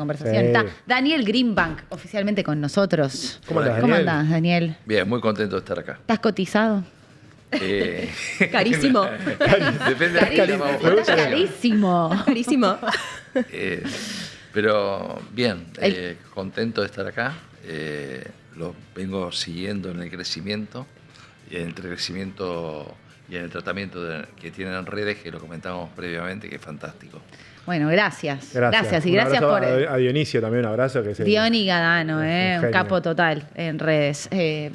conversación. Sí. Está Daniel Greenbank, oficialmente con nosotros. ¿Cómo andás, ¿Cómo Daniel? andás, Daniel? Bien, muy contento de estar acá. ¿Estás cotizado? Carísimo. Depende de qué llamamos Me gusta Está cotización. carísimo. Carísimo. Pero bien, contento de estar acá. Lo vengo siguiendo en el crecimiento, y en el crecimiento y en el tratamiento que tienen en redes, que lo comentábamos previamente, que es fantástico. Bueno, gracias. Gracias. Y Un gracias abrazo por... a Dionisio también, un abrazo. Que es el- Diony Gadano, un un genio. capo total en redes.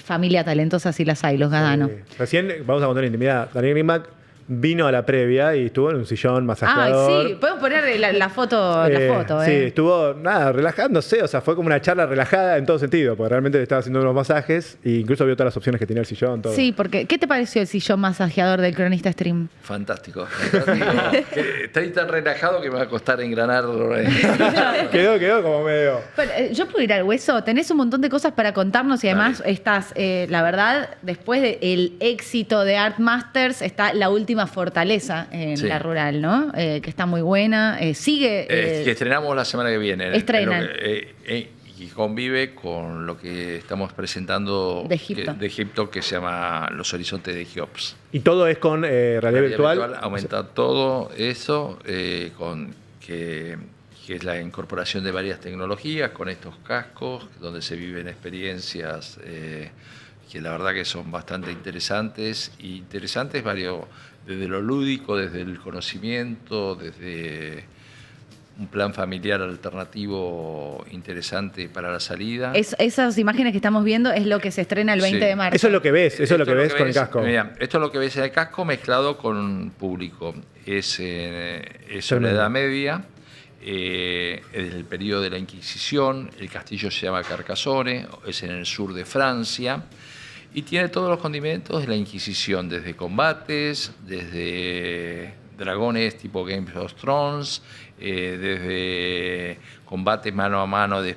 Familia talentosa, sí las hay, los Gadano. Recién, vamos a contar la intimidad, Daniel Greenback vino a la previa y estuvo en un sillón Ay, masajeador. sí, podemos poner la foto, Sí, estuvo relajándose, o sea, fue como una charla relajada en todo sentido, porque realmente le estaba haciendo unos masajes e incluso vio todas las opciones que tenía el sillón. Todo. Sí, porque ¿qué te pareció el sillón masajeador del Cronista Stream? Fantástico. Está ahí tan relajado que me va a costar engranar. Quedó como medio. Bueno, yo puedo ir al hueso. Tenés un montón de cosas para contarnos y además Dale. estás, la verdad, después del éxito de Art Masters, está la última fortaleza en Sí. la rural, ¿no? Que está muy buena. Sigue. Que estrenamos la semana que viene. Estrenan. Y convive con lo que estamos presentando De Egipto. de Egipto, que se llama Los Horizontes de Geops. Y todo es con realidad virtual. Aumenta todo eso, que es la incorporación de varias tecnologías con estos cascos, donde se viven experiencias que la verdad que son bastante interesantes. Y interesantes desde lo lúdico, desde el conocimiento, desde un plan familiar alternativo interesante para la salida. Esas imágenes que estamos viendo es lo que se estrena el 20 Sí. de marzo. Eso es lo que ves, eso es lo que ves con el casco. Mira, esto es lo que ves en el casco mezclado con un público. Es sobre la Tremendo. Edad Media, es el periodo de la Inquisición, el castillo se llama Carcassonne, es en el sur de Francia, y tiene todos los condimentos de la Inquisición, desde combates, desde dragones tipo Game of Thrones, desde combates mano a mano de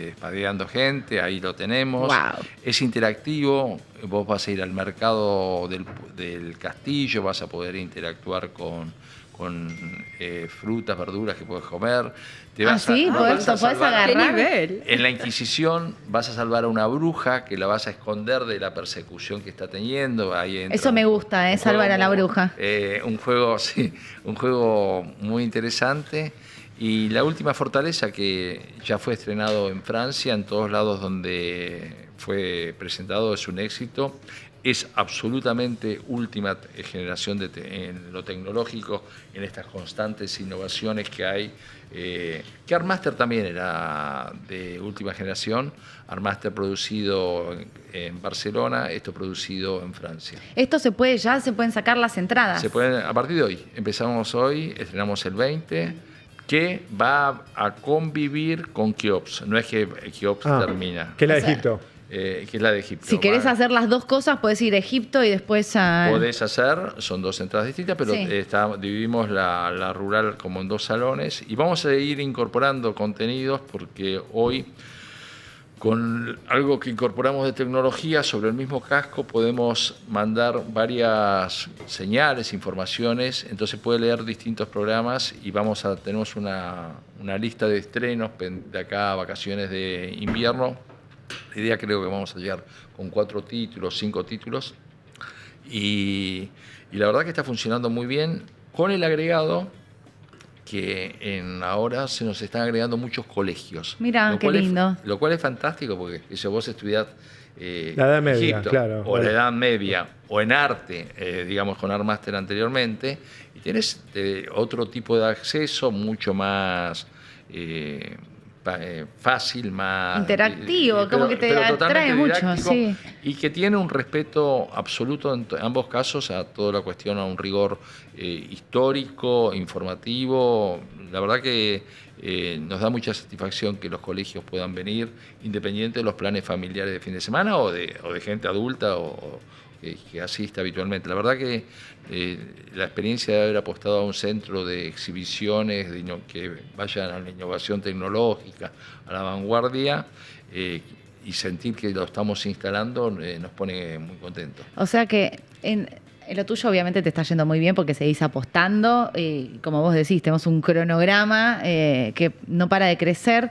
espadeando gente, ahí lo tenemos. Wow. Es interactivo, vos vas a ir al mercado del castillo, vas a poder interactuar con frutas, verduras que puedes comer. Sí, podés agarrar. ¿Qué nivel? En la Inquisición vas a salvar a una bruja que la vas a esconder de la persecución que está teniendo. Ahí entra Eso me gusta, un salvar juego a la bruja. un juego muy interesante. Y la última fortaleza, que ya fue estrenado en Francia, en todos lados donde fue presentado, es un éxito. Es absolutamente última generación en lo tecnológico, en estas constantes innovaciones que hay. Que Art Master también era de última generación. Art Master producido en Barcelona, esto producido en Francia. Esto se pueden sacar las entradas. Se pueden, a partir de hoy, empezamos hoy, estrenamos el 20, que va a convivir con Keops. No es que Keops termina, Que es la de O sea, Egipto. que es la de Egipto. Si querés Va- hacer las dos cosas, podés ir a Egipto y después a... Podés hacer, son dos entradas distintas, pero Sí. dividimos la rural como en dos salones y vamos a ir incorporando contenidos porque hoy, con algo que incorporamos de tecnología sobre el mismo casco, podemos mandar varias señales, informaciones, entonces puede leer distintos programas y tenemos una lista de estrenos de acá a vacaciones de invierno. La idea creo que vamos a llegar con 4 títulos, 5 títulos. Y la verdad que está funcionando muy bien con el agregado que ahora se nos están agregando muchos colegios. Mirá, Lo qué cual es- lindo. lo cual es fantástico porque si vos estudiás La Edad Media, Egipto, claro. o la Edad Media, o en arte, digamos con Art Master anteriormente, y tenés otro tipo de acceso mucho más fácil, más Interactivo, como que te totalmente atrae mucho, didáctico, sí. y que tiene un respeto absoluto en ambos casos a toda la cuestión, a un rigor histórico, informativo. La verdad que nos da mucha satisfacción que los colegios puedan venir, independiente de los planes familiares de fin de semana o de gente adulta que asiste habitualmente. La verdad que la experiencia de haber apostado a un centro de exhibiciones que vayan a la innovación tecnológica, a la vanguardia, y sentir que lo estamos instalando nos pone muy contentos. O sea que en En lo tuyo obviamente te está yendo muy bien porque seguís apostando. Como vos decís, tenemos un cronograma que no para de crecer.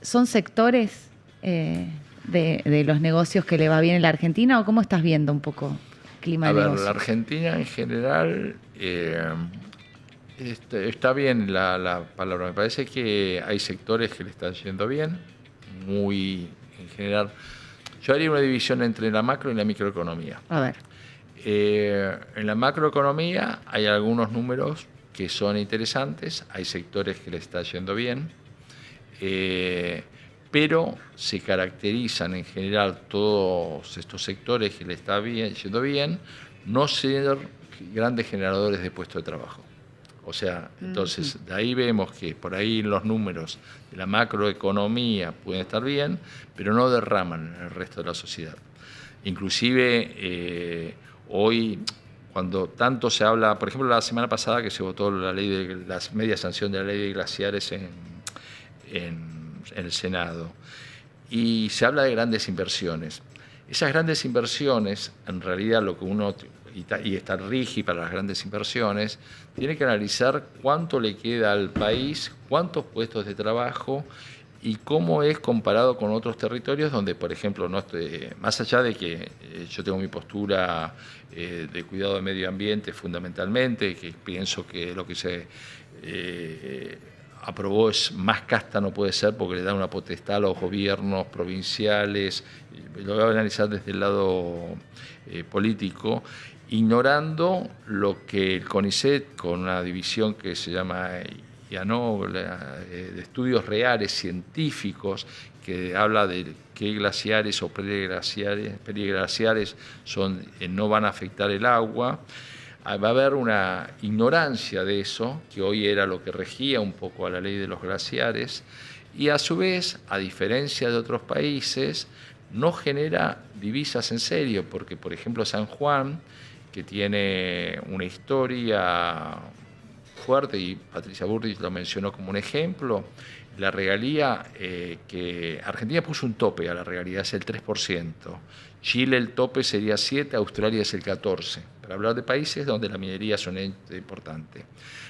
¿Son sectores de los negocios que le va bien en la Argentina o cómo estás viendo un poco el clima de negocios? La Argentina en general está bien la palabra. Me parece que hay sectores que le están yendo bien, muy en general. Yo haría una división entre la macro y la microeconomía. A ver. En la macroeconomía hay algunos números que son interesantes, hay sectores que le está yendo bien, pero se caracterizan en general todos estos sectores que le está yendo bien, no ser grandes generadores de puestos de trabajo. O sea, entonces de ahí vemos que por ahí los números de la macroeconomía pueden estar bien, pero no derraman en el resto de la sociedad. Inclusive hoy, cuando tanto se habla, por ejemplo, la semana pasada que se votó la media sanción de la ley de glaciares en el Senado, y se habla de grandes inversiones. Esas grandes inversiones, en realidad lo que uno, y está RIGI para las grandes inversiones, tiene que analizar cuánto le queda al país, cuántos puestos de trabajo y cómo es comparado con otros territorios donde, por ejemplo, más allá de que yo tengo mi postura de cuidado del medio ambiente fundamentalmente, que pienso que lo que se aprobó es más casta no puede ser porque le da una potestad a los gobiernos provinciales, lo voy a analizar desde el lado político, ignorando lo que el CONICET, con una división que se llama de estudios reales científicos, que habla de qué glaciares o periglaciares no van a afectar el agua. Va a haber una ignorancia de eso, que hoy era lo que regía un poco a la ley de los glaciares, y a su vez, a diferencia de otros países, no genera divisas en serio, porque por ejemplo San Juan, que tiene una historia fuerte, y Patricia Bullrich lo mencionó como un ejemplo, la regalía que Argentina puso un tope a la regalía, es el 3%. Chile el tope sería 7%, Australia es el 14%, para hablar de países donde la minería es un ente importante.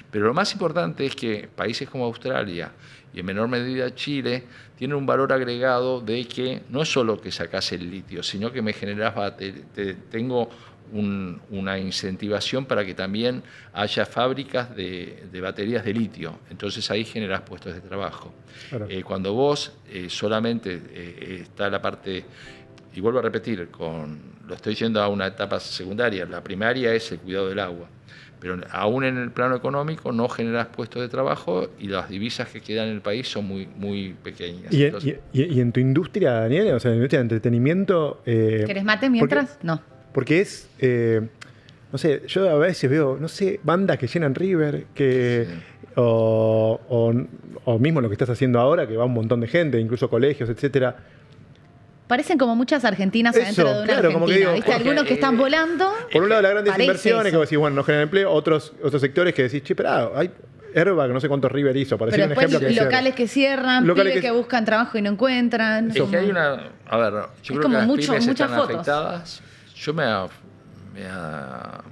Pero lo más importante es que países como Australia y en menor medida Chile tienen un valor agregado de que no es solo que sacás el litio, sino que me generás, tengo una incentivación para que también haya fábricas de baterías de litio. Entonces ahí generás puestos de trabajo. Claro. Cuando vos solamente está la parte, y vuelvo a repetir, lo estoy yendo a una etapa secundaria, la primaria es el cuidado del agua, pero aún en el plano económico no generás puestos de trabajo y las divisas que quedan en el país son muy, muy pequeñas. ¿Y en tu industria, Daniel, o sea, en la industria de entretenimiento? ¿Querés mate mientras? No. Porque es, no sé, yo a veces veo, no sé, bandas que llenan River, sí. o mismo lo que estás haciendo ahora, que va un montón de gente, incluso colegios, etcétera. Parecen como muchas argentinas adentro de una Argentina. Como que digo, ¿viste? Algunos que están volando. Por un lado, las grandes inversiones, que vos decís, bueno, no generan empleo, otros sectores que decís, che, pero hay Herba, que no sé cuántos River hizo, por decir un ejemplo. Pero locales que cierran, pibes que buscan trabajo y no encuentran. Es que hay una. A ver, yo creo que las pymes están afectadas. Yo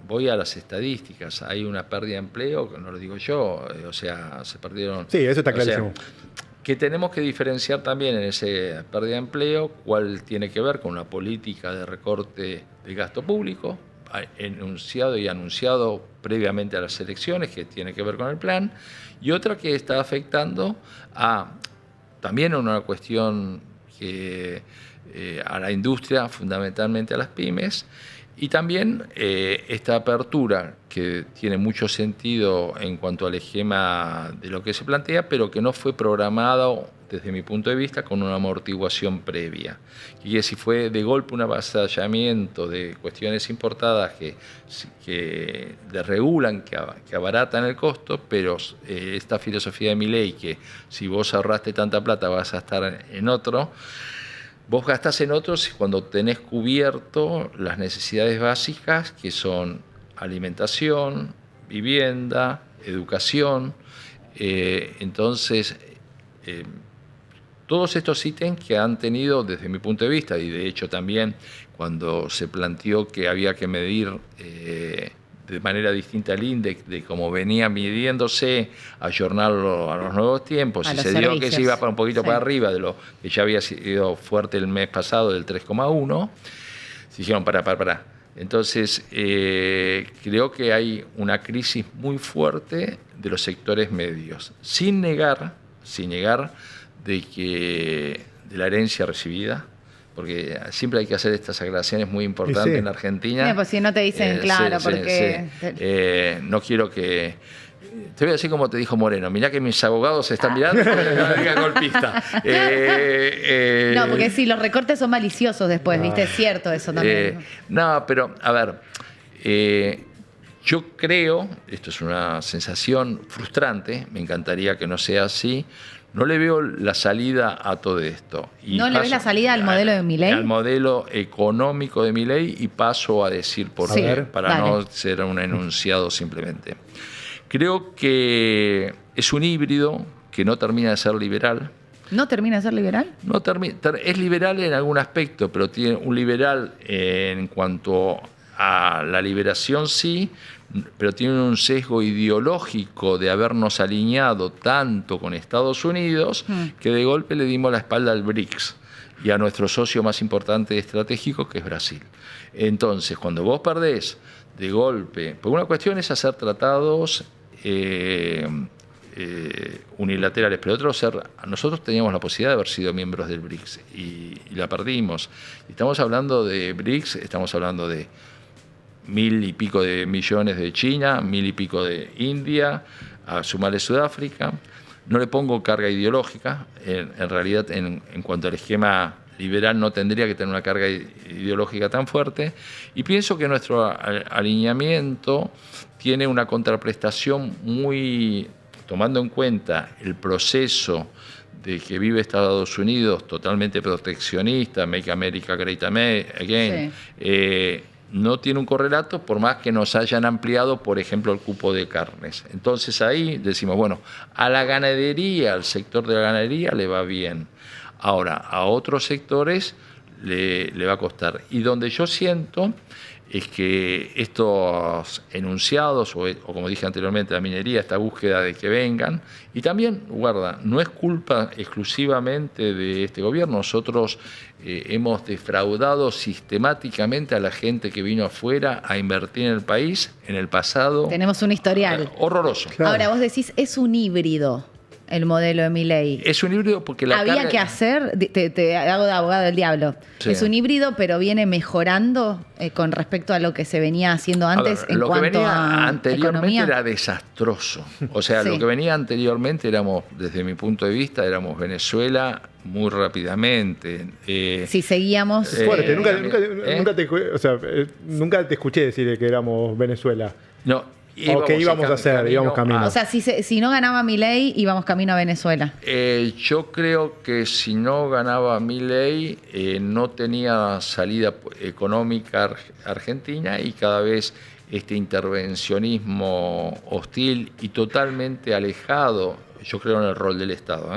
voy a las estadísticas. Hay una pérdida de empleo, que no lo digo yo, o sea, se perdieron. Sí, eso está clarísimo. Que tenemos que diferenciar también en ese pérdida de empleo cuál tiene que ver con una política de recorte del gasto público, enunciado y anunciado previamente a las elecciones, que tiene que ver con el plan, y otra que está afectando también a una cuestión a la industria, fundamentalmente a las pymes, y también esta apertura que tiene mucho sentido en cuanto al esquema de lo que se plantea, pero que no fue programado desde mi punto de vista con una amortiguación previa. Y que si fue de golpe un avasallamiento de cuestiones importadas que desregulan, que abaratan el costo, pero esta filosofía de Milei, que si vos ahorraste tanta plata vas a estar en otro, vos gastás en otros cuando tenés cubierto las necesidades básicas, que son alimentación, vivienda, educación. Entonces, todos estos ítems que han tenido, desde mi punto de vista, y de hecho también cuando se planteó que había que medir de manera distinta el índice, de cómo venía midiéndose, ayornarlo a los nuevos tiempos, A y los se dio que servicios. se iba para un poquito Sí. para arriba de lo que ya había sido fuerte el mes pasado, del 3,1, se dijeron, pará. Entonces, creo que hay una crisis muy fuerte de los sectores medios, sin negar de la herencia recibida, porque siempre hay que hacer estas aclaraciones muy importantes sí. en Argentina. Pues si no te dicen claro, porque... No quiero que... Te voy a decir como te dijo Moreno, mirá que mis abogados se están mirando, no diga golpista. No, porque sí, los recortes son maliciosos después, ¿viste? Es cierto eso también. No, pero a ver, yo creo, esto es una sensación frustrante, me encantaría que no sea así, no le veo la salida a todo esto. ¿No le ves la salida al modelo de Milei? Al modelo económico de Milei, y paso a decir por Sí, qué, para dale. no ser un enunciado simplemente. Creo que es un híbrido que no termina de ser liberal. ¿No termina de ser liberal? No es liberal en algún aspecto, pero tiene un liberal en cuanto a la liberación, sí, pero tiene un sesgo ideológico de habernos alineado tanto con Estados Unidos que de golpe le dimos la espalda al BRICS y a nuestro socio más importante estratégico, que es Brasil. Entonces, cuando vos perdés de golpe, porque una cuestión es hacer tratados unilaterales, pero nosotros teníamos la posibilidad de haber sido miembros del BRICS y la perdimos. Estamos hablando de BRICS, estamos hablando de 1.000 y pico de millones de China, 1.000 y pico de India, a sumarle Sudáfrica. No le pongo carga ideológica, en realidad en cuanto al esquema liberal no tendría que tener una carga ideológica tan fuerte, y pienso que nuestro alineamiento tiene una contraprestación muy, tomando en cuenta el proceso de que vive Estados Unidos totalmente proteccionista, Make America Great Again, no tiene un correlato, por más que nos hayan ampliado, por ejemplo, el cupo de carnes. Entonces ahí decimos, bueno, a la ganadería, al sector de la ganadería le va bien. Ahora, a otros sectores le va a costar. Y donde yo siento es que estos enunciados, o como dije anteriormente, la minería, esta búsqueda de que vengan, y también, guarda, no es culpa exclusivamente de este gobierno. Nosotros hemos defraudado sistemáticamente a la gente que vino afuera a invertir en el país en el pasado. Tenemos un historial. Horroroso. Claro. Ahora, vos decís, es un híbrido el modelo de Milei. Es un híbrido porque Había que hacer, te hago de abogado del diablo, Sí. es un híbrido, pero viene mejorando con respecto a lo que se venía haciendo antes en lo que cuanto venía a anteriormente economía. era desastroso. O sea, Sí. lo que venía anteriormente éramos, desde mi punto de vista, éramos Venezuela muy rápidamente. Si seguíamos... Fuerte, ¿eh? nunca te escuché decir que éramos Venezuela. No, O que íbamos a hacer, íbamos camino. O sea, si no ganaba Milei, íbamos camino a Venezuela. Yo creo que si no ganaba Milei, no tenía salida económica Argentina, y cada vez este intervencionismo hostil y totalmente alejado, yo creo en el rol del Estado,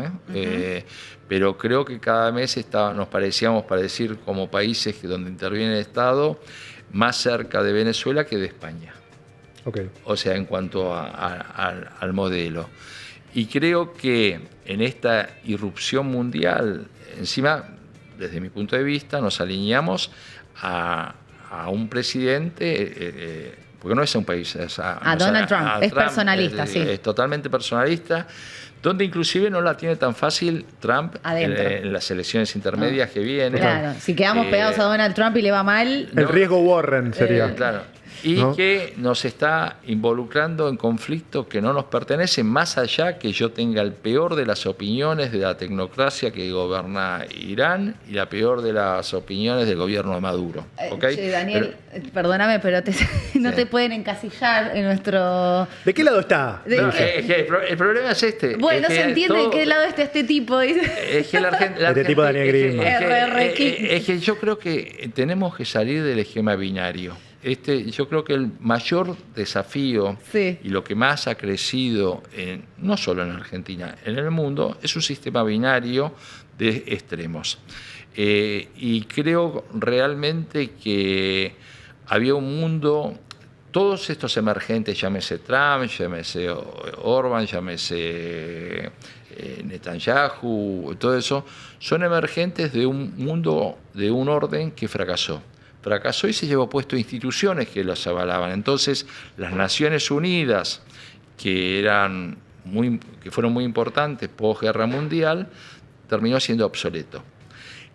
pero creo que cada mes nos parecíamos, para decir, como países donde interviene el Estado, más cerca de Venezuela que de España. Okay. O sea, en cuanto al modelo. Y creo que en esta irrupción mundial, encima, desde mi punto de vista, nos alineamos a un presidente, porque no es un país... A Donald Trump, es personalista, sí. Es totalmente personalista, donde inclusive no la tiene tan fácil Trump en las elecciones intermedias que vienen. Claro, si quedamos pegados a Donald Trump y le va mal... El riesgo Warren sería. Claro. Y ¿no? que nos está involucrando en conflictos que no nos pertenecen, más allá que yo tenga el peor de las opiniones de la tecnocracia que gobierna Irán y la peor de las opiniones del gobierno de Maduro. ¿Okay? Che, Daniel, perdóname, pero no te pueden encasillar en nuestro... ¿De qué lado está? ¿De No, qué? es que el problema es este. Bueno, es que se entiende todo- en qué lado está este tipo. Dice. Es que Este tipo Daniel Greenman. es que yo creo que tenemos que salir del esquema binario. Yo creo que el mayor desafío Sí. y lo que más ha crecido, no solo en Argentina, en el mundo, es un sistema binario de extremos. Y creo realmente que había un mundo, todos estos emergentes, llámese Trump, llámese Orban, llámese Netanyahu, todo eso, son emergentes de un mundo, de un orden que fracasó. Fracasó y se llevó puesto instituciones que los avalaban. Entonces, las Naciones Unidas, que fueron muy importantes posguerra mundial, terminó siendo obsoleto.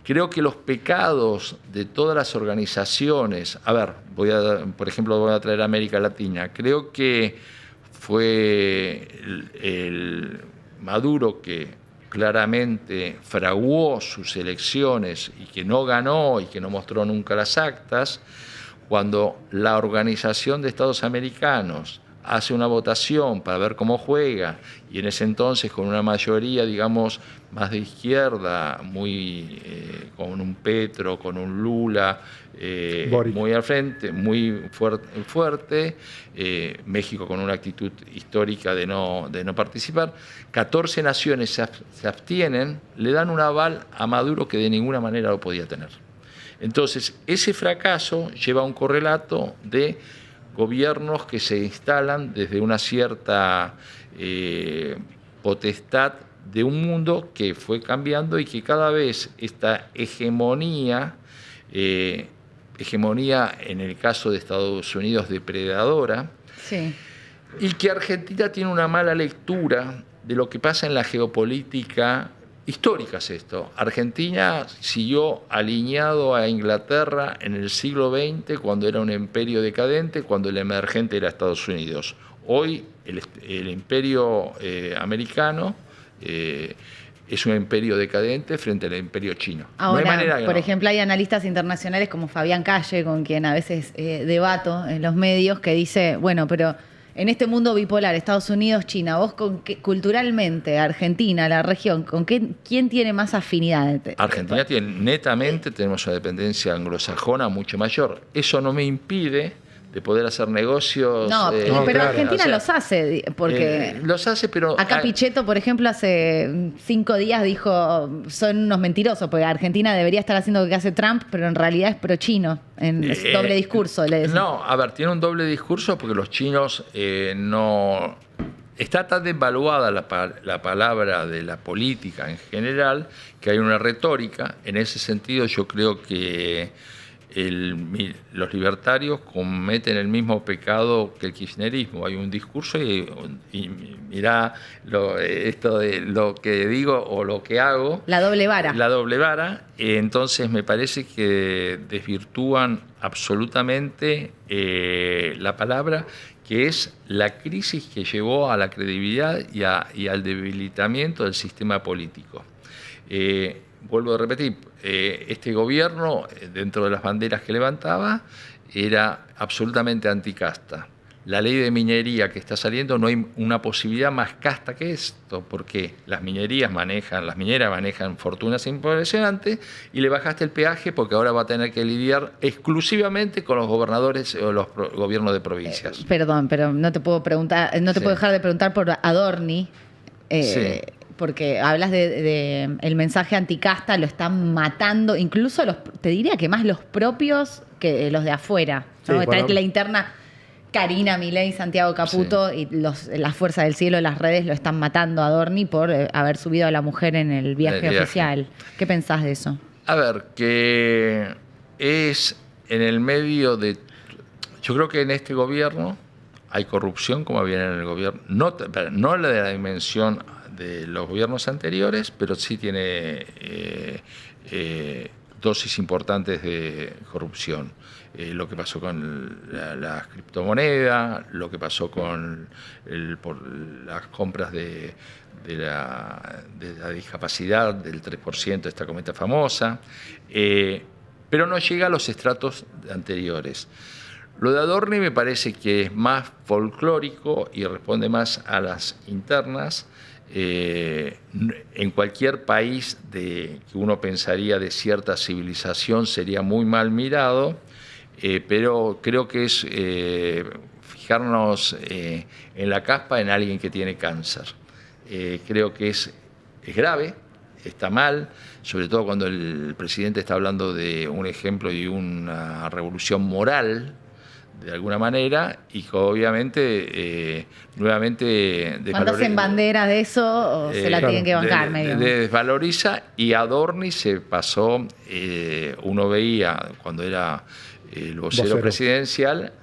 Creo que los pecados de todas las organizaciones, por ejemplo, voy a traer a América Latina, creo que fue el Maduro que claramente fraguó sus elecciones y que no ganó y que no mostró nunca las actas, cuando la Organización de Estados Americanos hace una votación para ver cómo juega, y en ese entonces con una mayoría, digamos, más de izquierda, con un Petro, con un Lula, muy al frente, muy fuerte, México con una actitud histórica de no participar, 14 naciones se abstienen, le dan un aval a Maduro que de ninguna manera lo podía tener. Entonces, ese fracaso lleva a un correlato de gobiernos que se instalan desde una cierta potestad de un mundo que fue cambiando y que cada vez esta hegemonía en el caso de Estados Unidos depredadora, Sí. y que Argentina tiene una mala lectura de lo que pasa en la geopolítica histórica. Es esto. Argentina siguió alineado a Inglaterra en el siglo XX, cuando era un imperio decadente, cuando el emergente era Estados Unidos. Hoy el imperio americano es un imperio decadente frente al imperio chino. Ahora, no hay manera que por no. ejemplo, hay analistas internacionales como Fabián Calle, con quien a veces debato en los medios, que dice, bueno, pero en este mundo bipolar, Estados Unidos, China, vos culturalmente, Argentina, la región, ¿quién tiene más afinidad? Argentina netamente tenemos una dependencia anglosajona mucho mayor. Eso no me impide de poder hacer negocios. No, pero claro. Argentina los hace, porque los hace, pero acá Pichetto, por ejemplo, hace 5 días dijo, son unos mentirosos, porque Argentina debería estar haciendo lo que hace Trump, pero en realidad es pro-chino, es doble discurso. Le decía. No, a ver, tiene un doble discurso porque los chinos no... Está tan devaluada la palabra de la política en general que hay una retórica. En ese sentido, yo creo que los libertarios cometen el mismo pecado que el kirchnerismo. Hay un discurso y mirá esto de lo que digo o lo que hago. La doble vara. La doble vara. Entonces me parece que desvirtúan absolutamente la palabra, que es la crisis que llevó a la credibilidad y al debilitamiento del sistema político. Vuelvo a repetir, este gobierno, dentro de las banderas que levantaba, era absolutamente anticasta. La ley de minería que está saliendo, no hay una posibilidad más casta que esto, porque las mineras manejan fortunas impresionantes y le bajaste el peaje porque ahora va a tener que lidiar exclusivamente con los gobernadores o los gobiernos de provincias. Perdón, pero no te puedo preguntar, puedo dejar de preguntar por Adorni. Sí. Porque hablas de el mensaje anticasta, lo están matando, incluso te diría que más los propios que los de afuera, ¿no? Sí, Está la interna Karina Milei, Santiago Caputo, y las fuerzas del cielo, las redes lo están matando a Adorni por haber subido a la mujer en el viaje oficial. ¿Qué pensás de eso? A ver, que es en el medio de... Yo creo que en este gobierno hay corrupción, como había en el gobierno, no la de la dimensión de los gobiernos anteriores, pero sí tiene dosis importantes de corrupción. Lo que pasó con la criptomoneda, lo que pasó con por las compras de la discapacidad del 3%, esta cometa famosa, pero no llega a los estratos anteriores. Lo de Adorni me parece que es más folclórico y responde más a las internas. En cualquier país que uno pensaría de cierta civilización sería muy mal mirado. pero creo que es fijarnos en la caspa en alguien que tiene cáncer. Creo que es grave, está mal, sobre todo cuando el presidente está hablando de un ejemplo y una revolución moral, de alguna manera, y que obviamente nuevamente cuando hacen bandera de eso, o se la tienen que bancar medio. Desvaloriza, y Adorni se pasó, uno veía cuando era el vocero presidencial,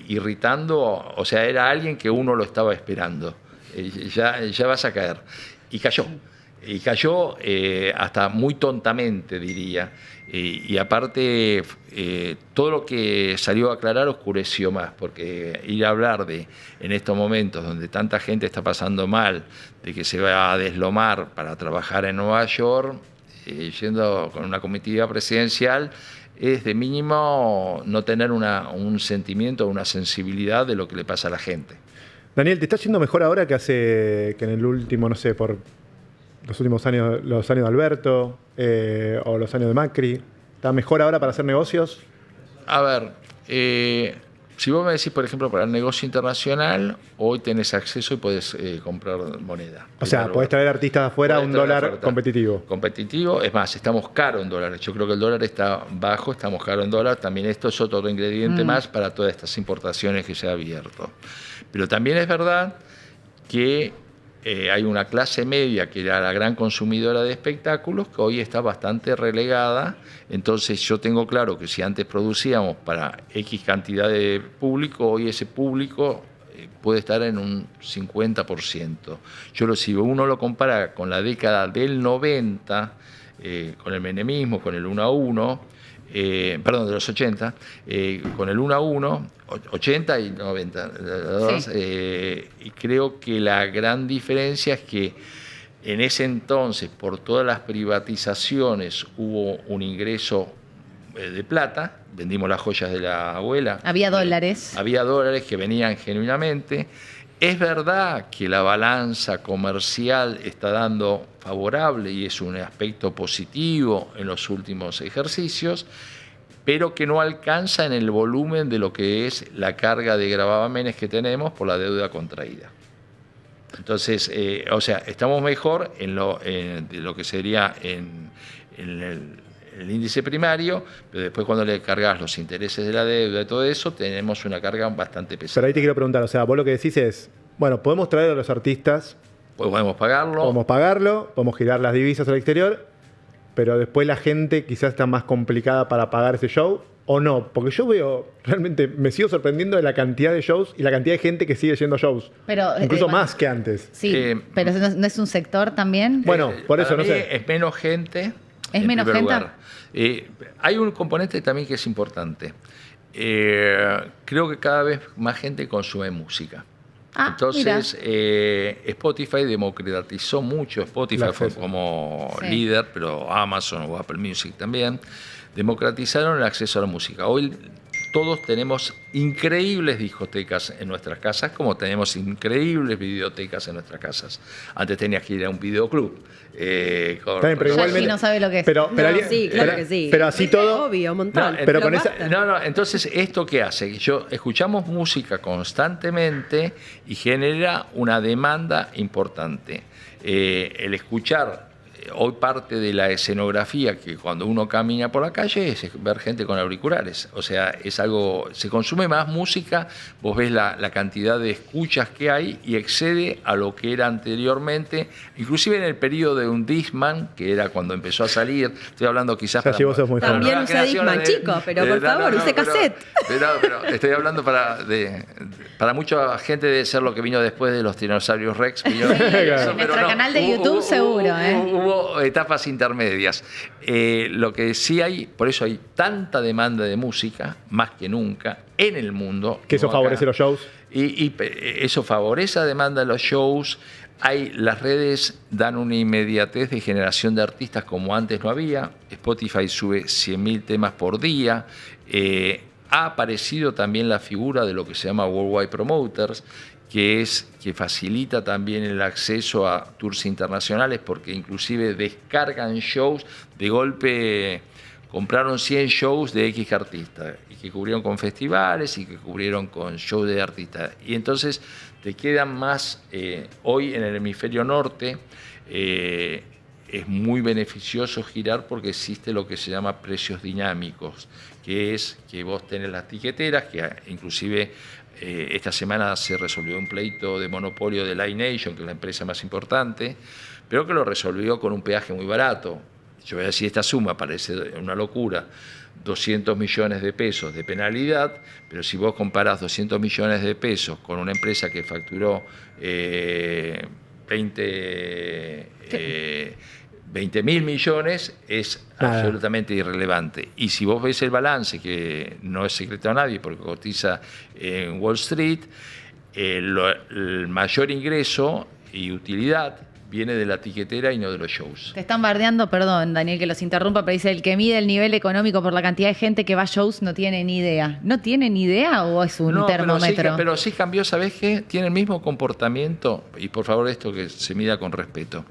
irritando, o sea, era alguien que uno lo estaba esperando, ya vas a caer, y cayó hasta muy tontamente, diría. Y aparte, todo lo que salió a aclarar oscureció más, porque ir a hablar en estos momentos donde tanta gente está pasando mal, de que se va a deslomar para trabajar en Nueva York, yendo con una comitiva presidencial, es de mínimo no tener un sentimiento, una sensibilidad de lo que le pasa a la gente. Daniel, ¿te está yendo mejor ahora que en el último, no sé, por los últimos años, los años de Alberto o los años de Macri? ¿Está mejor ahora para hacer negocios? A ver, si vos me decís, por ejemplo, para el negocio internacional, hoy tenés acceso y podés comprar moneda. O sea, podés traer artistas de afuera a un dólar competitivo. Competitivo, es más, estamos caros en dólares. Yo creo que el dólar está bajo, estamos caros en dólar. También esto es otro ingrediente más para todas estas importaciones que se ha abierto. Pero también es verdad que hay una clase media que era la gran consumidora de espectáculos que hoy está bastante relegada. Entonces yo tengo claro que si antes producíamos para X cantidad de público, hoy ese público puede estar en un 50%. Si uno lo compara con la década del 90, con el menemismo, con el 1 a 1, de los 80, con el 1 a 1, 80 y 90, y creo que la gran diferencia es que en ese entonces, por todas las privatizaciones, hubo un ingreso de plata, vendimos las joyas de la abuela. Había dólares. Había dólares que venían genuinamente. Es verdad que la balanza comercial está dando favorable y es un aspecto positivo en los últimos ejercicios, pero que no alcanza en el volumen de lo que es la carga de gravámenes que tenemos por la deuda contraída. Entonces, estamos mejor de lo que sería en el índice primario, pero después cuando le cargas los intereses de la deuda y todo eso, tenemos una carga bastante pesada. Pero ahí te quiero preguntar, vos lo que decís es, bueno, podemos traer a los artistas, podemos pagarlo, podemos girar las divisas al exterior, pero después la gente quizás está más complicada para pagar ese show, o no, porque yo realmente me sigo sorprendiendo de la cantidad de shows y la cantidad de gente que sigue yendo a shows, incluso más que antes. Sí, pero ¿no es un sector también? Bueno, por eso no sé. Es menos gente. ¿Es menos gente? Hay un componente también que es importante. Creo que cada vez más gente consume música. Entonces, Spotify democratizó mucho. Spotify fue como líder, pero Amazon o Apple Music también democratizaron el acceso a la música. Hoy todos tenemos increíbles discotecas en nuestras casas, como tenemos increíbles videotecas en nuestras casas. Antes tenías que ir a un videoclub. Pero igualmente no sabe lo que es. Sí, claro que sí. Pero así todo. Obvio, un montón. Entonces, ¿esto qué hace? Escuchamos música constantemente y genera una demanda importante. El escuchar. Hoy parte de la escenografía que cuando uno camina por la calle es ver gente con auriculares. O sea, es algo, se consume más música, vos ves la cantidad de escuchas que hay y excede a lo que era anteriormente, inclusive en el periodo de un Discman, que era cuando empezó a salir, estoy hablando quizás para... También usa Discman, chicos, pero por favor, use cassette. Pero estoy hablando para mucha gente debe ser lo que vino después de los Dinosaurios Rex. En nuestro canal de YouTube seguro. Hubo etapas intermedias. Lo que sí hay, por eso hay tanta demanda de música, más que nunca, en el mundo. Que eso favorece los shows. Y eso favorece la demanda de los shows. Las redes dan una inmediatez de generación de artistas como antes no había. Spotify sube 100.000 temas por día. Ha aparecido también la figura de lo que se llama Worldwide Promoters, que facilita también el acceso a tours internacionales porque inclusive descargan shows de golpe compraron 100 shows de X artistas y que cubrieron con festivales y que cubrieron con shows de artistas. Y entonces te quedan más, hoy en el hemisferio norte, es muy beneficioso girar porque existe lo que se llama precios dinámicos, que es que vos tenés las tiqueteras, que inclusive esta semana se resolvió un pleito de monopolio de Live Nation, que es la empresa más importante, pero que lo resolvió con un peaje muy barato. Yo voy a decir, esta suma parece una locura, 200 millones de pesos de penalidad, pero si vos comparás 200 millones de pesos con una empresa que facturó 20.000 millones, es absolutamente irrelevante. Y si vos ves el balance, que no es secreto a nadie porque cotiza en Wall Street, el mayor ingreso y utilidad viene de la tiquetera y no de los shows. Te están bardeando, perdón, Daniel, que los interrumpa, pero dice, el que mide el nivel económico por la cantidad de gente que va a shows no tiene ni idea. ¿No tiene ni idea o es un termómetro? Pero sí cambió, ¿sabés qué? Tiene el mismo comportamiento, y por favor esto que se mida con respeto.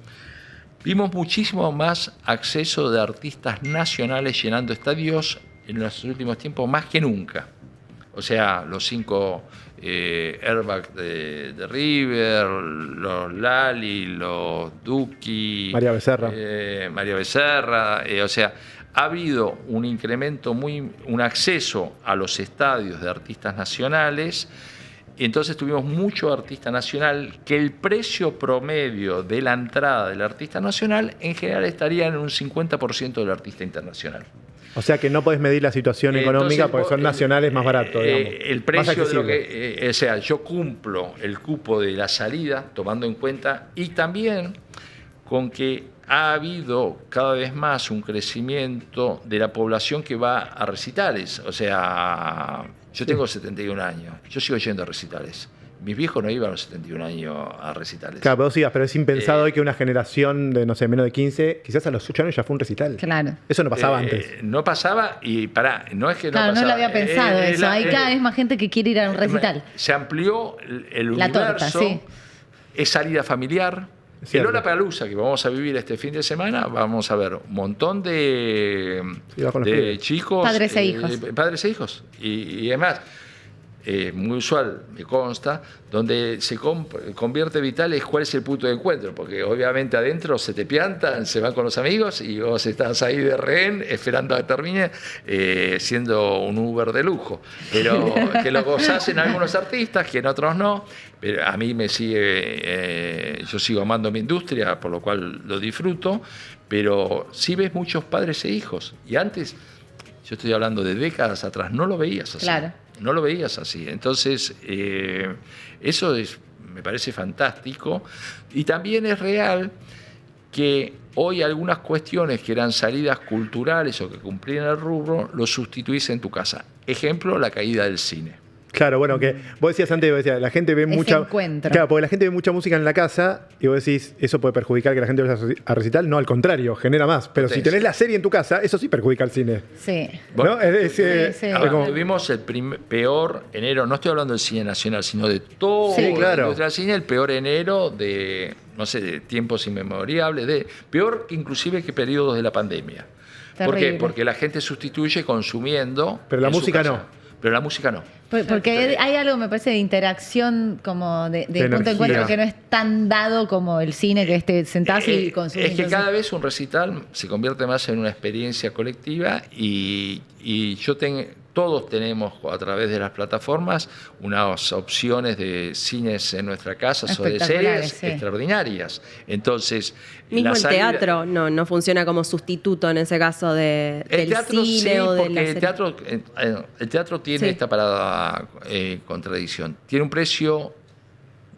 Vimos muchísimo más acceso de artistas nacionales llenando estadios en los últimos tiempos, más que nunca. O sea, los 5 Airbag de River, los Lali, los Duki, María Becerra. O sea, ha habido un incremento, un acceso a los estadios de artistas nacionales. Y entonces tuvimos mucho artista nacional, que el precio promedio de la entrada del artista nacional en general estaría en un 50% del artista internacional. O sea que no podés medir la situación económica porque son nacionales más baratos, digamos. El precio de lo que... o sea, yo cumplo el cupo de la salida, tomando en cuenta, y también con que ha habido cada vez más un crecimiento de la población que va a recitales. O sea, yo tengo 71 años, yo sigo yendo a recitales. Mis viejos no iban a los 71 años a recitales. Claro, pero sí, pero es impensado hoy que una generación de, no sé, menos de 15, quizás a los 8 años ya fue un recital. Claro. Eso no pasaba antes. No pasaba y no es que no pasaba. Claro, no lo había pensado eso. Hay cada vez más gente que quiere ir a un recital. Se amplió el la universo. Torta, sí. Es salida familiar. El Lollapalooza que vamos a vivir este fin de semana, vamos a ver un montón de chicos. Padres e hijos. Padres e hijos. Y además, muy usual, me consta, donde se convierte vital es cuál es el punto de encuentro, porque obviamente adentro se te piantan, se van con los amigos y vos estás ahí de rehén esperando a que termine, siendo un Uber de lujo. Pero que lo gozás en algunos artistas, que en otros no. Pero a mí me sigue, yo sigo amando mi industria, por lo cual lo disfruto, pero sí ves muchos padres e hijos. Y antes, yo estoy hablando de décadas atrás, no lo veías así. Claro. No lo veías así. Entonces, eso me parece fantástico. Y también es real que hoy algunas cuestiones que eran salidas culturales o que cumplían el rubro, lo sustituís en tu casa. Ejemplo, la caída del cine. Claro, bueno, que vos decías antes, la gente ve mucha... encuentro. Claro, porque la gente ve mucha música en la casa y vos decís, eso puede perjudicar que la gente vaya a recital. No, al contrario, genera más. Pero si tenés la serie en tu casa, eso sí perjudica al cine. Sí. ¿No? Ahora, tuvimos el peor enero, no estoy hablando del cine nacional, sino de todo la industria del cine, el peor enero de, no sé, de tiempos inmemorables, peor inclusive que periodos de la pandemia. Terrible. ¿Por qué? Porque la gente sustituye consumiendo. Pero la música no. Pero la música no. Porque hay algo, me parece, de interacción, como de punto de encuentro que no es tan dado como el cine, que te sentás y consumís. Es que cada vez un recital se convierte más en una experiencia colectiva y todos tenemos a través de las plataformas unas opciones de cines en nuestra casa o de series extraordinarias. Entonces, mismo el teatro no funciona como sustituto en ese caso del cine o de la serie. El teatro tiene esta parada contradicción. Tiene un precio,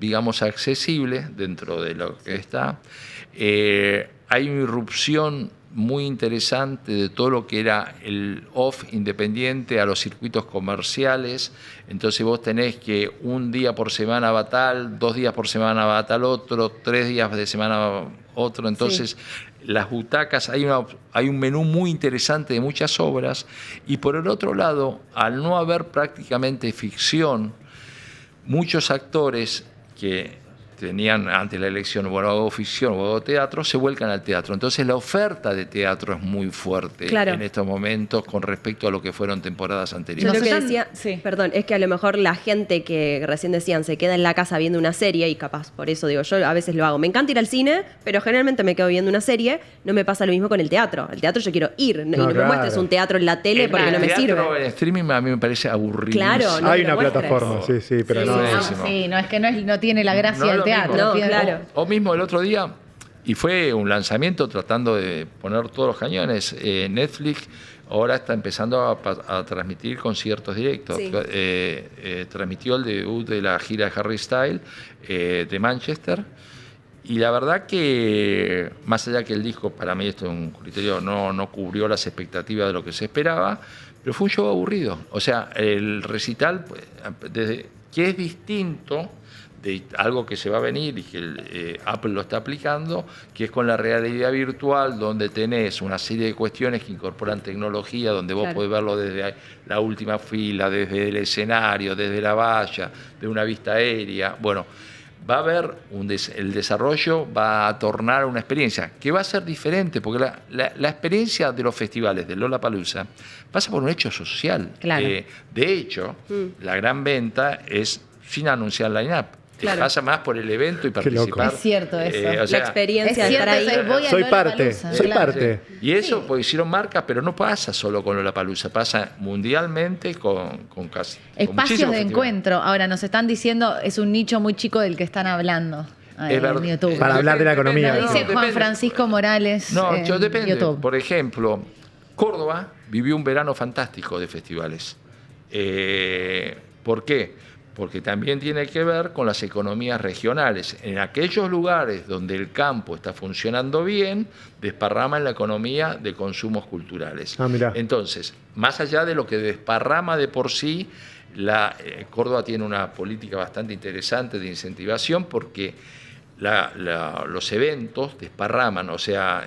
digamos, accesible dentro de lo que está. Hay una irrupción muy interesante de todo lo que era el off independiente a los circuitos comerciales. Entonces vos tenés que un día por semana va tal, 2 días por semana va tal otro, 3 días de semana va otro. Entonces las butacas, hay un menú muy interesante de muchas obras. Y por el otro lado, al no haber prácticamente ficción, muchos actores que tenían antes la elección, o hago ficción o hago teatro, se vuelcan al teatro. Entonces la oferta de teatro es muy fuerte en estos momentos con respecto a lo que fueron temporadas anteriores. Yo lo que decía, perdón, es que a lo mejor la gente que recién decían se queda en la casa viendo una serie, y capaz por eso digo, yo a veces lo hago. Me encanta ir al cine, pero generalmente me quedo viendo una serie. No me pasa lo mismo con el teatro. El teatro yo quiero ir, y no me muestres un teatro en la tele porque no me sirve. El teatro en streaming a mí me parece aburrido. Claro, hay una plataforma, pero no. No es que no tiene la gracia del teatro. No, claro. O mismo el otro día, y fue un lanzamiento tratando de poner todos los cañones, Netflix ahora está empezando a transmitir conciertos directos. Sí. Transmitió el debut de la gira de Harry Styles de Manchester. Y la verdad que, más allá que el disco, para mí esto es un criterio, no cubrió las expectativas de lo que se esperaba, pero fue un show aburrido. O sea, el recital, que es distinto de algo que se va a venir y que Apple lo está aplicando, que es con la realidad virtual, donde tenés una serie de cuestiones que incorporan tecnología, donde vos podés verlo desde la última fila, desde el escenario, desde la valla, de una vista aérea. Bueno, va a haber el desarrollo, va a tornar una experiencia que va a ser diferente, porque la experiencia de los festivales de Lollapalooza pasa por un hecho social. Claro. De hecho, la gran venta es sin anunciar line-up. Claro. Pasa más por el evento y participar. Es cierto eso. O sea, la experiencia de estar ahí. Soy parte. Y eso, pues hicieron marcas, pero no pasa solo con Lollapalooza, pasa mundialmente con casi. Espacios de encuentro. Ahora, nos están diciendo, es un nicho muy chico del que están hablando. En YouTube. Para hablar de la economía. Lo dice Juan Francisco Morales. Yo depende. YouTube. Por ejemplo, Córdoba vivió un verano fantástico de festivales. ¿Por qué? Porque también tiene que ver con las economías regionales. En aquellos lugares donde el campo está funcionando bien, desparrama en la economía de consumos culturales. Entonces, más allá de lo que desparrama de por sí, Córdoba tiene una política bastante interesante de incentivación porque los eventos desparraman. O sea,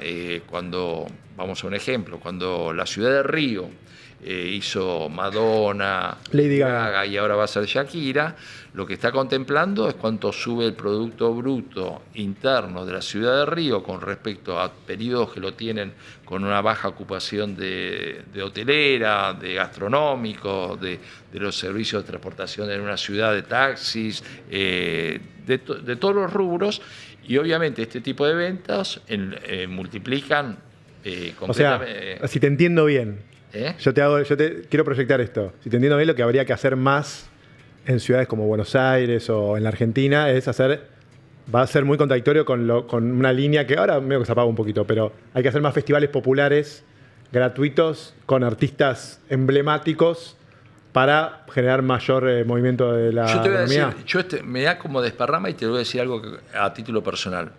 cuando, vamos a un ejemplo, cuando la ciudad de Río hizo Madonna, Lady Gaga, y ahora va a ser Shakira, lo que está contemplando es cuánto sube el Producto Bruto Interno de la ciudad de Río con respecto a periodos que lo tienen con una baja ocupación de hotelera, de gastronómicos, de los servicios de transportación en una ciudad, de taxis, de todos los rubros, y obviamente este tipo de ventas multiplican completamente. O sea, si te entiendo bien, yo te quiero proyectar esto. Si te entiendo bien, lo que habría que hacer más en ciudades como Buenos Aires o en la Argentina va a ser muy contradictorio con una línea que ahora medio que se apaga un poquito, pero hay que hacer más festivales populares, gratuitos, con artistas emblemáticos para generar mayor movimiento de la economía. Me da como desparrama y te voy a decir algo a título personal.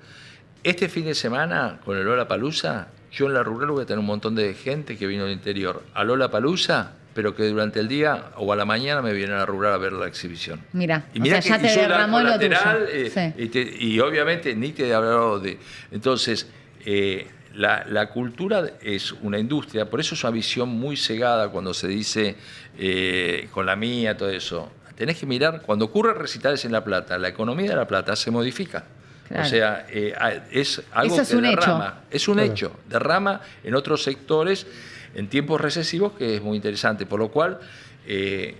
Este fin de semana, con el Lollapalooza, yo en la rural voy a tener un montón de gente que vino del interior a Lollapalooza, pero que durante el día o a la mañana me vienen a la rural a ver la exhibición. Mira, ya te derramó lo tuyo. Y obviamente ni te he hablado de... Entonces, la cultura es una industria, por eso es una visión muy cegada cuando se dice con la mía, todo eso. Tenés que mirar, cuando ocurren recitales en La Plata, la economía de La Plata se modifica. Claro. O sea, es algo eso es que un derrama. Hecho. Es un hecho. Derrama en otros sectores en tiempos recesivos, que es muy interesante. Por lo cual, es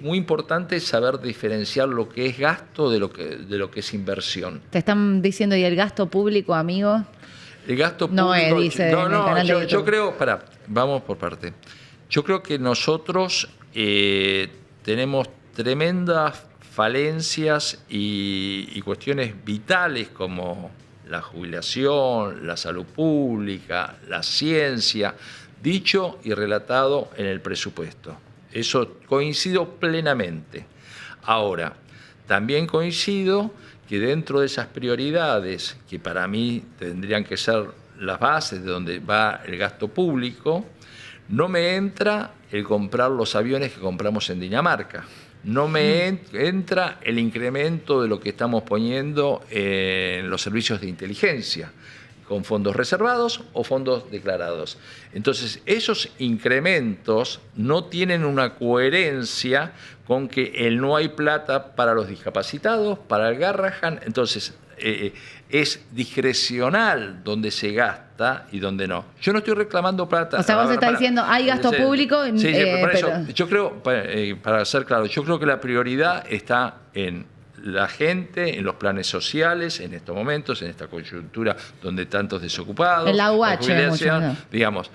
muy importante saber diferenciar lo que es gasto de lo que es inversión. Te están diciendo, ¿y el gasto público, amigo? El gasto público... dice yo creo... vamos por parte. Yo creo que nosotros tenemos tremendas falencias y cuestiones vitales como la jubilación, la salud pública, la ciencia, dicho y relatado en el presupuesto. Eso coincido plenamente. Ahora, también coincido que dentro de esas prioridades, que para mí tendrían que ser las bases de donde va el gasto público, no me entra el comprar los aviones que compramos en Dinamarca. No me entra el incremento de lo que estamos poniendo en los servicios de inteligencia, con fondos reservados o fondos declarados. Entonces, esos incrementos no tienen una coherencia con que no hay plata para los discapacitados, para el Garrahan. Entonces, es discrecional donde se gasta y donde no. Yo no estoy reclamando plata. O sea, vos estás diciendo, hay gasto público. Sí, pero... eso, yo creo, para ser claro, yo creo que la prioridad está en la gente, en los planes sociales, en estos momentos, en esta coyuntura donde tantos desocupados. El AUH, mucho, digamos.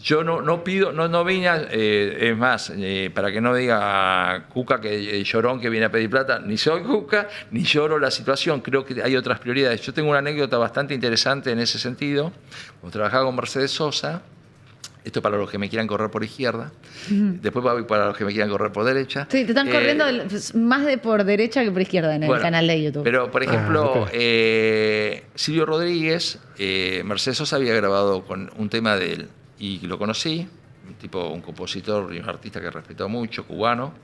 Yo no pido, no vine, es más, para que no diga Cuca que llorón que viene a pedir plata, ni soy Cuca, ni lloro la situación, creo que hay otras prioridades. Yo tengo una anécdota bastante interesante en ese sentido. Cuando trabajaba con Mercedes Sosa, esto para los que me quieran correr por izquierda, después voy para los que me quieran correr por derecha. Sí, te están corriendo más de por derecha que por izquierda en el canal de YouTube. Pero, por ejemplo, Silvio Rodríguez, Mercedes Sosa había grabado con un tema de él, y lo conocí, un compositor y un artista que respetó mucho, cubano,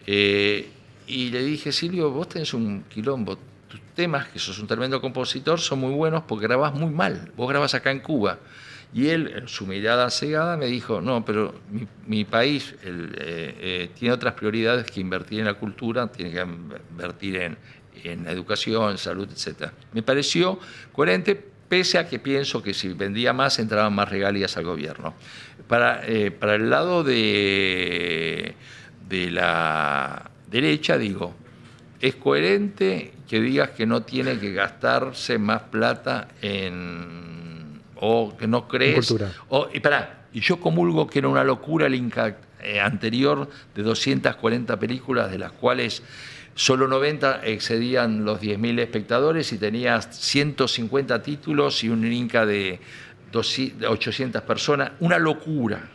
y le dije, Silvio, vos tenés un quilombo, tus temas, que sos un tremendo compositor, son muy buenos porque grabás muy mal, vos grabás acá en Cuba. Y él, en su mirada cegada, me dijo, no, pero mi país tiene otras prioridades que invertir en la cultura, tiene que invertir en educación, salud, etc. Me pareció coherente, pese a que pienso que si vendía más, entraban más regalías al gobierno. Para el lado de la derecha, digo, es coherente que digas que no tiene que gastarse más plata o que no crees. Y yo comulgo que era una locura el Inca anterior de 240 películas, de las cuales solo 90 excedían los 10.000 espectadores y tenía 150 títulos y un Inca de 800 personas. Una locura.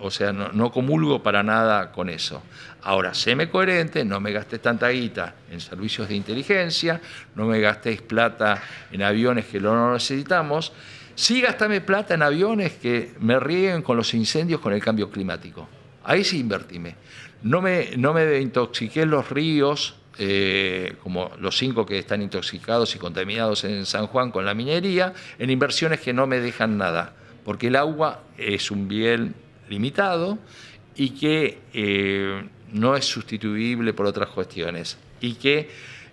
O sea, no comulgo para nada con eso. Ahora, séme coherente, no me gastes tanta guita en servicios de inteligencia, no me gastéis plata en aviones que no necesitamos. Sí, gastame plata en aviones que me rieguen con los incendios, con el cambio climático. Ahí sí invertime. No me intoxiqué en los ríos, como los 5 que están intoxicados y contaminados en San Juan con la minería, en inversiones que no me dejan nada, porque el agua es un bien limitado y que no es sustituible por otras cuestiones. Y que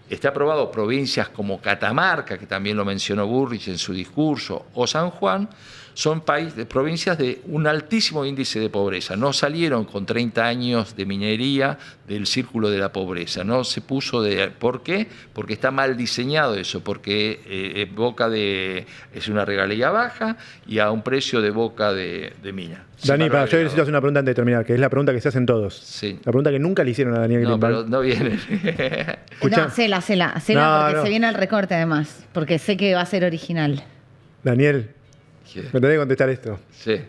está aprobado provincias como Catamarca, que también lo mencionó Burrich en su discurso, o San Juan, son provincias de un altísimo índice de pobreza. No salieron con 30 años de minería del círculo de la pobreza. No se puso ¿por qué? Porque está mal diseñado eso, porque es una regalía baja y a un precio de boca de mina. Dani, yo necesito hacer una pregunta antes de terminar, que es la pregunta que se hacen todos. Sí. La pregunta que nunca le hicieron a Daniel Greenbank. No, pero no viene. No, cela, porque se viene el recorte además, porque sé que va a ser original. Daniel, ¿Qué? me tenés que contestar esto. Sí.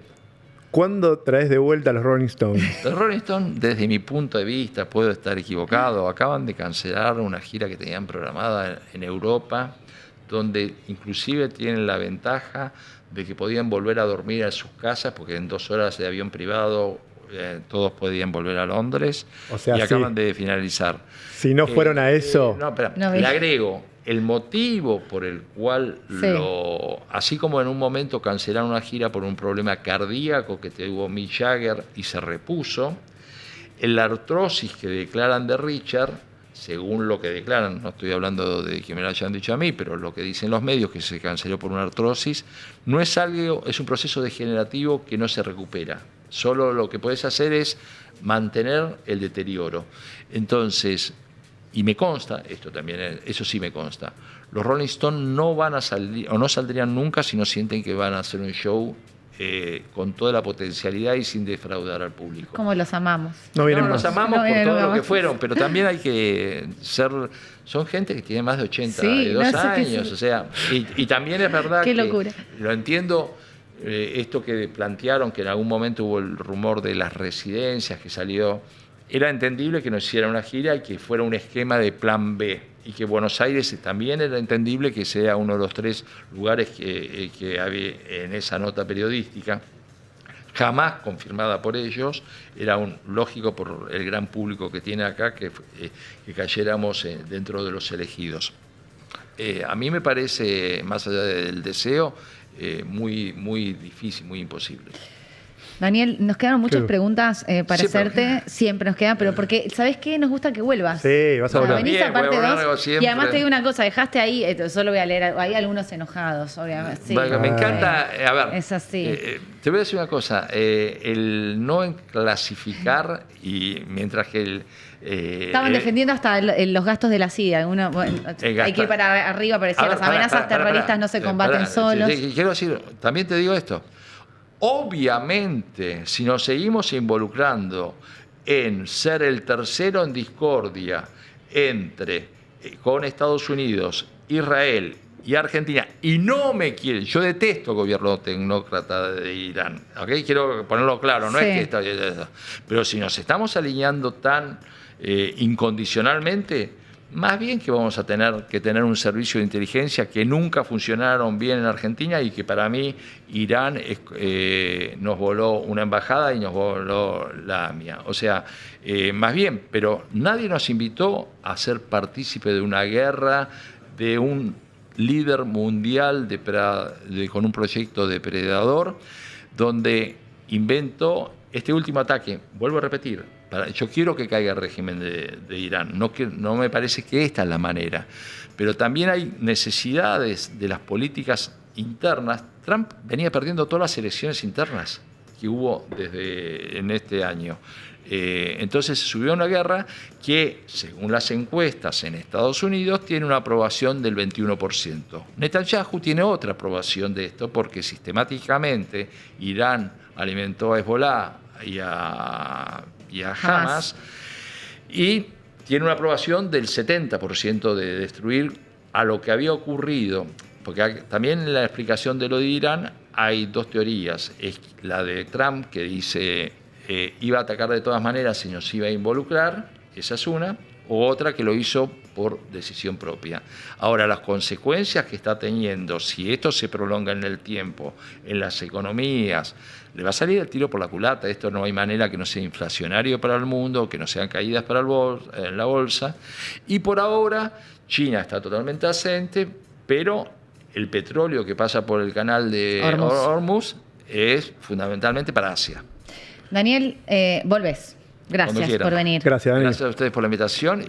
¿Cuándo traes de vuelta a los Rolling Stones? Los Rolling Stones, desde mi punto de vista, puedo estar equivocado, acaban de cancelar una gira que tenían programada en Europa, donde inclusive tienen la ventaja de que podían volver a dormir a sus casas, porque en 2 horas de avión privado todos podían volver a Londres, O sea, y acaban de finalizar. Si no fueron a eso... No, espera, le agrego, el motivo por el cual, así como en un momento cancelaron una gira por un problema cardíaco que tuvo Mick Jagger y se repuso, la artrosis que declaran de Richard, según lo que declaran, no estoy hablando de que me lo hayan dicho a mí, pero lo que dicen los medios, que se canceló por una artrosis, no es algo, es un proceso degenerativo que no se recupera. Solo lo que puedes hacer es mantener el deterioro. Entonces, y me consta, esto también, eso sí me consta, los Rolling Stones no van a salir, o no saldrían nunca si no sienten que van a hacer un show con toda la potencialidad y sin defraudar al público. Como los amamos. No vienen más. Los amamos por todo lo que fueron, pero también hay que ser... Son gente que tiene más de 82 años, o sea, y también es verdad Qué que locura. lo entiendo, esto que plantearon, que en algún momento hubo el rumor de las residencias que salió, era entendible que no hicieran una gira y que fuera un esquema de plan B, y que Buenos Aires también era entendible que sea uno de los 3 lugares que había en esa nota periodística, jamás confirmada por ellos, era lógico por el gran público que tiene acá que cayéramos dentro de los elegidos. a mí me parece, más allá del deseo, muy, muy difícil, muy imposible. Daniel, nos quedan muchas ¿Qué? preguntas para Siempre. hacerte. Siempre nos quedan, pero porque, ¿sabés qué? Nos gusta que vuelvas. Sí, vas a volver. Venís Bien, a parte voy a volver 2. siempre. Y además te digo una cosa, dejaste ahí, solo voy a leer, hay algunos enojados, obviamente. Sí. Me encanta, a ver, Es así. te voy a decir una cosa, el no clasificar y mientras que el... Estaban defendiendo hasta los gastos de la CIA. Hay que ir para arriba, parecía las amenazas terroristas no se combaten solos. Quiero decir, también te digo esto. Obviamente, si nos seguimos involucrando en ser el tercero en discordia con Estados Unidos, Israel y Argentina, y no me quieren, yo detesto el gobierno tecnócrata de Irán, ¿okay? Quiero ponerlo claro, no Sí. es que pero si nos estamos alineando tan incondicionalmente, más bien que vamos a tener que tener un servicio de inteligencia que nunca funcionaron bien en Argentina y que para mí Irán nos voló una embajada y nos voló la AMIA. O sea, más bien, pero nadie nos invitó a ser partícipe de una guerra, de un líder mundial con un proyecto depredador, donde inventó este último ataque. Vuelvo a repetir. Yo quiero que caiga el régimen de Irán, no me parece que esta es la manera, pero también hay necesidades de las políticas internas. Trump venía perdiendo todas las elecciones internas que hubo en este año. Entonces se subió a una guerra que, según las encuestas en Estados Unidos, tiene una aprobación del 21%. Netanyahu tiene otra aprobación de esto porque sistemáticamente Irán alimentó a Hezbollah y a Hamas, y tiene una aprobación del 70% de destruir a lo que había ocurrido, porque también en la explicación de lo de Irán hay dos teorías. Es la de Trump, que dice iba a atacar de todas maneras y nos iba a involucrar, esa es una, o otra que lo hizo por decisión propia. Ahora, las consecuencias que está teniendo, si esto se prolonga en el tiempo, en las economías, le va a salir el tiro por la culata. Esto no hay manera que no sea inflacionario para el mundo, que no sean caídas para la bolsa. Y por ahora, China está totalmente ausente, pero el petróleo que pasa por el canal de Hormuz es fundamentalmente para Asia. Daniel, volvés. Gracias por venir. Gracias, Daniel. Gracias a ustedes por la invitación.